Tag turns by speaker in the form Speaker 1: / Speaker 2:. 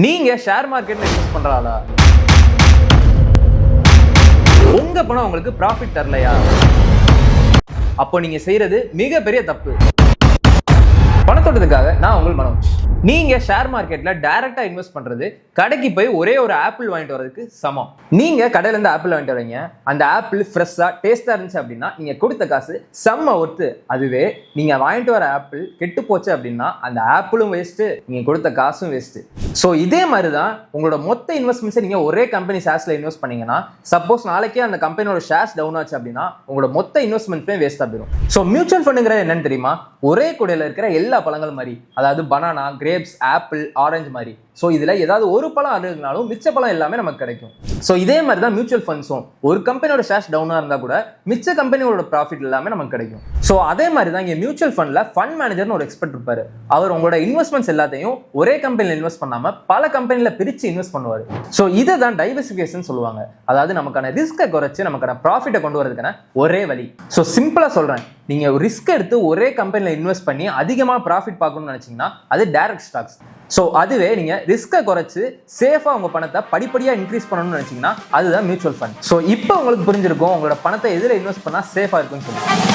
Speaker 1: நீங்க ஷேர் மார்க்கெட்ல இன்வெஸ்ட் பண்றாளா? உங்க பணம் உங்களுக்கு ப்ராஃபிட் தரலையா? அப்போ நீங்க செய்யறது மிகப்பெரிய தப்பு. பணத்தோட்டத்துக்காக நான் உங்கள் மனோஜ். நீங்க ஷேர் மார்க்கெட்ல டைரக்டா இன்வெஸ்ட் பண்றது கடைக்கு போய் ஒரே ஒரு ஆப்பிள் வாங்கிட்டு வரதுக்கு சமம். நீங்க கடையில இருந்து ஆப்பிள் வாங்கிட்டு வரீங்க, அந்த ஆப்பிள் ஃப்ரெஷ்ஷா டேஸ்டா இருந்துச்சு அப்படின்னா நீங்க கொடுத்த காசு செம்ம ஒர்த்து. அதுவே நீங்க வாங்கிட்டு வர ஆப்பிள் கெட்டு போச்சு அப்படின்னா அந்த ஆப்பிளும் வேஸ்ட், நீங்க கொடுத்த காசும் வேஸ்ட். ஸோ இதே மாதிரி தான் உங்களோட மொத்த இன்வெஸ்ட்மெண்ட்ஸை நீங்க ஒரே கம்பெனி ஷேர்ஸ்ல இன்வெஸ்ட் பண்ணீங்கன்னா, சப்போஸ் நாளைக்கே அந்த கம்பெனியோட ஷேர்ஸ் டவுன் ஆச்சு அப்படின்னா உங்களோட மொத்த இன்வெஸ்ட்மெண்ட்மே வேஸ்டா போயிடும். ஸோ மியூச்சுவல் ஃபண்டுங்கிறது என்னன்னு தெரியுமா? ஒரே கூடையில இருக்கிற எல்லா பழங்கள் மாதிரி, அதாவது பனானா, கிரேப்ஸ், ஆப்பிள், ஆரஞ்சு மாதிரி. ஸோ இதுல ஏதாவது ஒரு பழம் அழுகுனாலும் மிச்ச பழம் எல்லாமே நமக்கு கிடைக்கும். ஸோ இதே மாதிரி தான் மியூச்சுவல் ஃபண்ட்ஸும், ஒரு கம்பெனியோட ஷேர்ஸ் டவுனா இருந்தா கூட மிச்ச கம்பெனியோட ப்ராஃபிட் எல்லாமே நமக்கு கிடைக்கும். ஸோ அதே மாதிரி தான் இங்க மியூச்சுவல் ஃபண்ட்ல ஃபண்ட் மேனேஜர்னு ஒரு எக்ஸ்பர்ட் இருப்பாரு. அவர் உங்களோட இன்வெஸ்ட்மெண்ட்ஸ் எல்லாத்தையும் ஒரே கம்பெனில இன்வெஸ்ட் பண்ணாம பல கம்பெனில பிரிச்சு இன்வெஸ்ட் பண்ணுவாரு. ஸோ இதை தான் டைவர்சிஃபிகேஷன் சொல்லுவாங்க. அதாவது நமக்கான ரிஸ்கை குறைச்சு நமக்கான ப்ராஃபிட்டை கொண்டு வரதுக்கான ஒரே வழி. ஸோ சிம்பிளா சொல்றேன், நீங்க ரிஸ்க் எடுத்து ஒரே கம்பெனில இன்வெஸ்ட் பண்ணி அதிகமா ப்ராஃபிட் பார்க்கணும்னு நினைச்சீங்கன்னா அது டைரக்ட் ஸ்டாக்ஸ். ஸோ அதுவே நீங்க ரிஸ்கை குறைச்சு சேஃபா உங்க பணத்தை படிப்படியா இன்க்ரீஸ் பண்ணணும்னு நினைச்சீங்கன்னா அதுதான் மியூச்சுவல் ஃபண்ட். ஸோ இப்போ உங்களுக்கு புரிஞ்சிருக்கும் உங்களோட பணத்தை எதில் இன்வெஸ்ட் பண்ணா சேஃபா இருக்குன்னு சொல்லி.